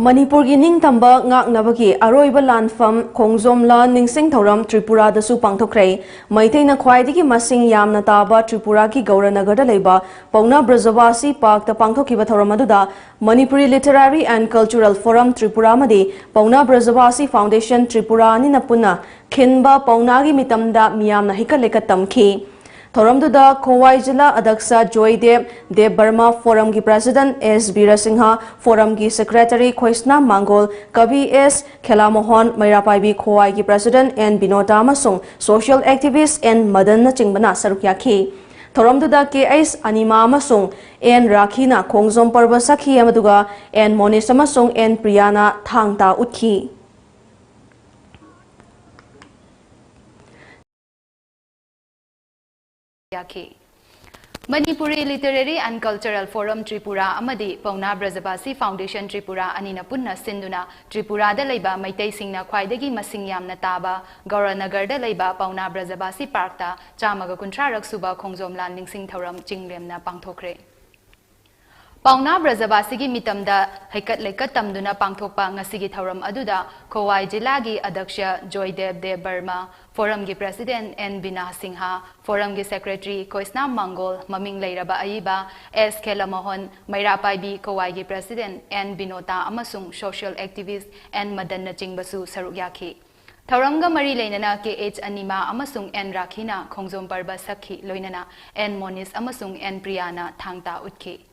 Manipur gi ningtamba ngaknabagi aroiba lanfam Khongjom la ningsing thoram Tripura da su pangthokrai maitai na khwaidigi masing yamna taba Tripura ki Gournagar da leiba Pauna Brajavasi Park da pangthokiba thoram aduda Manipuri Literary and Cultural Forum Tripura madi Pauna Brajavasi Foundation Tripura ani na punna khinba Pauna gi mitamda miyamna hikaleka tamki Thoramduda Khowai Jila Adaksa Joydev Dev Burma Forum ki President S. Birasingha Forum ki Secretary Khoisna Mangol Kabi S. Khelamohon Mairapaibi Khowai ki President N. Binota Amasung Social Activist N. Madan na Chingbana Sarukyaki Thoramduda K.S. Anima Amasung N. Rakhina Khongjom Parva Sakhi Amaduga N. Monis Amasung N. Priyana Thangta Utki Manipuri Literary and Cultural Forum Tripura amadi Pauna Brajavasi Foundation Tripura anina punna sinduna Tripura da leiba maitai singna khwaidagi masing yamna taba Gournagar da leiba Pauna Brajavasi Park ta chamaga kunthrarak suba Khongjom lan ningsing thoram chinglemna pangthokre Pauna Brajavasi gi mitamda haikat leikat tamduna pangthokpa ngasigi thoram aduda Khowai Jila gi Adaksha Joydev Dev Burma Forum gi President N. Binasingha Forum gi Secretary Khoisna Mangol Maming Leiraba Aiba S. Khelamohon Mairapaibi Khowai gi President N. Binota Amasung Social Activist N. Madan na Chingbasu Sarukyaki Tharamga Mari Leinana K.H. Anima Amasung N. Rakhina Khongjom Parba Sakhi Loinana N. Monis Amasung N. Priyana Thangta Utki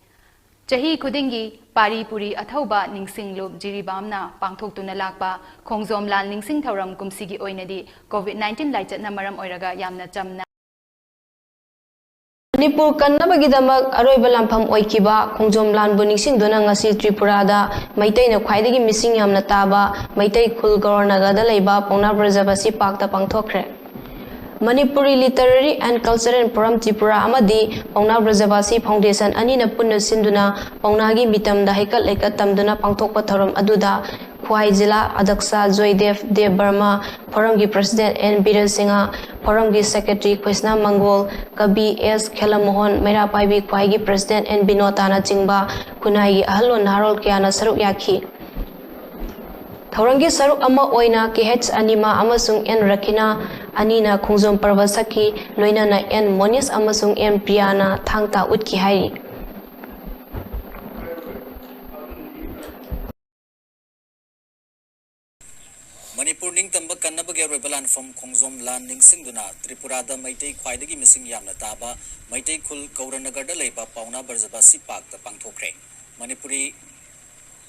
Chahi Kudingi Pari Puri Athauba Ningsing Loop Jiribamna Pangthok Tuna Lakpa Khongjom Lan Ningsing Thoram Kumsigi Oinadi COVID-19 Laichat na Maram Oiraga Yamna Chamna Manipur kannabagidamag aroiba lampham oikiba Khongjom Lan bu ningsing dona ngasi Tripura da maitai na khwaidagi missing yamna taba maitai khul Gournagar da leiba Pauna Brajavasi Park ta pangthokre Manipuri Literary and Cultural Forum Tripura amadi Pauna Brajavasi Foundation anina punna sinduna Paunagi mitam da haikat leikat tamduna pangthokpa thoram aduda Khowai Jila Adaksa Joydev Dev Burma Forum ki President N. Birasingha Forum ki Secretary Khoisna Mangol Kabi S. Khelamohon Mairapaibi Khowai ki President N. Binota na Chingba Kunai Ahalon Harol Kyana Sarukyaki Thorangi Saruk ama oina KH Anima Amasung N. Rakhina Anina Khongjom Parva Sakhi Loinana N. Monis Amasung N. Priyana Thangta Utki Hai Manipur ningtamba kannabagi aroiba lanfam Khongjom lan ningsingduna Tripura da maitai khwaidagi missing yamna taba maitai khul Gournagar da leiba Pauna Brajavasi Park ta pangthokre Manipuri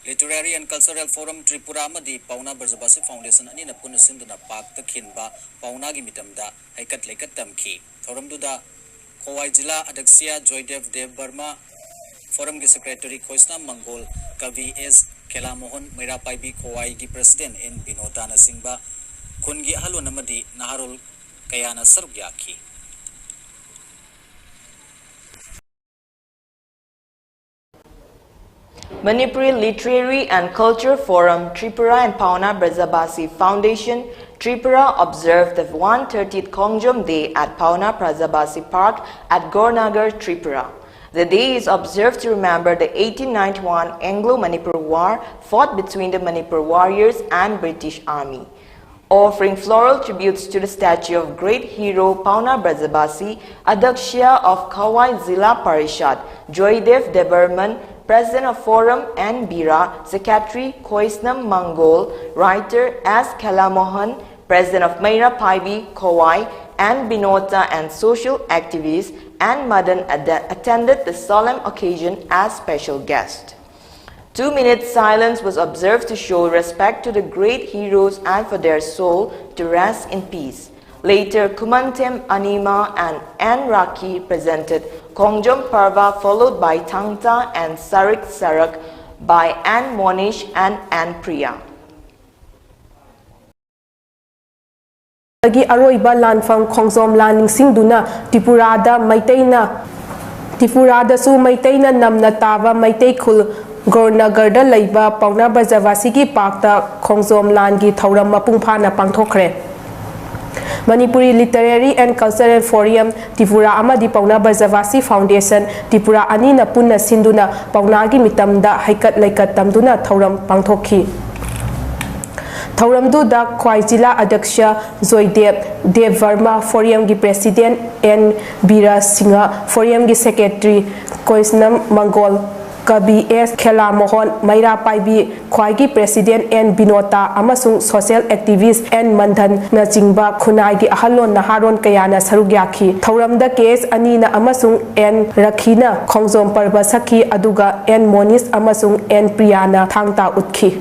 Literary and Cultural Forum Tripura amadi Pauna Brajavasi Foundation anina punna sinduna park ta khinba Pauna gi mitamda haikat leikat tamki thoramduda Khowai Jila Adaksya Joydev Dev Burma Forum gi Secretary Khoisna Mangol Kavi S. Khelamohon Mairapaibi Khowai gi President N. Binota na Singba Khungi Ahalo namadi Naharol Kayana Sarukyaki Manipuri Literary and Culture Forum Tripura and Pauna Brajavasi Foundation Tripura observed the 130th Khongjom Day at Pauna Brajavasi Park at Gournagar, Tripura. The day is observed to remember the 1891 Anglo-Manipur War fought between the Manipur warriors and British Army. Offering floral tributes to the statue of great hero Pauna Brajavasi, Adaksha of Khowai Zila Parishad, Joydev Dev Burman, President of Forum N. Bira, Secretary Khoisna Mangol, Writer S. Khelamohon, President of Mairapaibi Khowai, N. Binota and social activist N. Madan attended the solemn occasion as special guest. 2-minute silence was observed to show respect to the great heroes and for their soul to rest in peace. Later, Kumantem Anima and N. Rakhi presented Khongjom Parva followed by Thangta and Sarik Sarak by N. Monish and N. Priya. Aroiba lanfam Khongjom lan ningsingduna Tripura da su maitaina namna taba maitai khul Gournagar da leiba Pauna Brajavasi ki Park ta Khongjom lan gi thoram mapung phana pangthokre Manipuri Literary and Cultural Forum Tripura amadi Pauna Brajavasi Foundation Tripura ani na punna sinduna paunagi mitamda haikat laikat tamduna thauram pangthokhi Thauramduda Khowai Jila Adyaksha Dev Verma Forum gi President N Bira Singha Forum gi Secretary Koisnam Mangol Kabi S Khela Mohon Maira Paibi Khowai gi President N Binota amasung social activist N Mandhan na jingba khunai gi ahalon naharon kayana sarugyakhi Thauramda case anina amasung N Rakhina Khongjom Parba Sakhi aduga N Monis amasung N Priyana thangta utkhi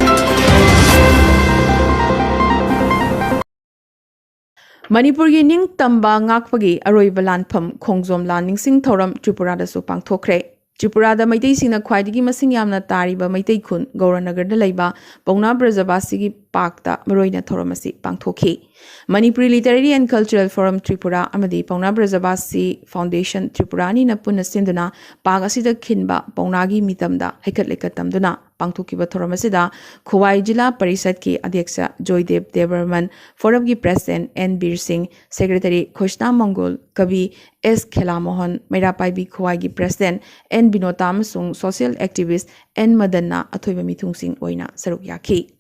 Manipur gi ning tamba ngakpagi aroiba lanpham Khongjom lan ningsing thoram Tripura da su pangthokre Tripura da maitai singna khwaidigi masing yamna tariba maitai khun Gournagar da laiba Pauna Brajabasi gi pakta maroina thoramasi pangthokhi Manipuri Literary and Cultural Forum Tripura amadi Pauna Brajabasi Foundation Tripura ni na punna sinduna pagasida khinba paunagi mitamda haikat lekatamduna pangthokiba thoramasida Khowai Jila Parisad ki Adyaksha Joydev Devarman Forum ki President N Bir Singh Secretary Khoshna Mongol Kabi S Khela Mohan Mairapai bi Khowai ki President N Binota amasung social activist N Madanna athoiba mithung sing oina saruk yakhi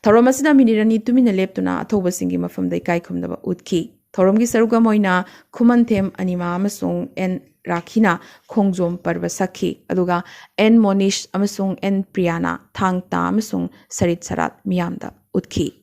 Thoramasida minirani tumina leptuna athoba singi mafamdai kai khumnaba utki Thoromgi saruga moina Khumanthem anima amasung N Rakhina Khongjom Parva Sakhi aduga N Monish amasung N Priyana Thangta amasung Sarit Sarat miyamda utki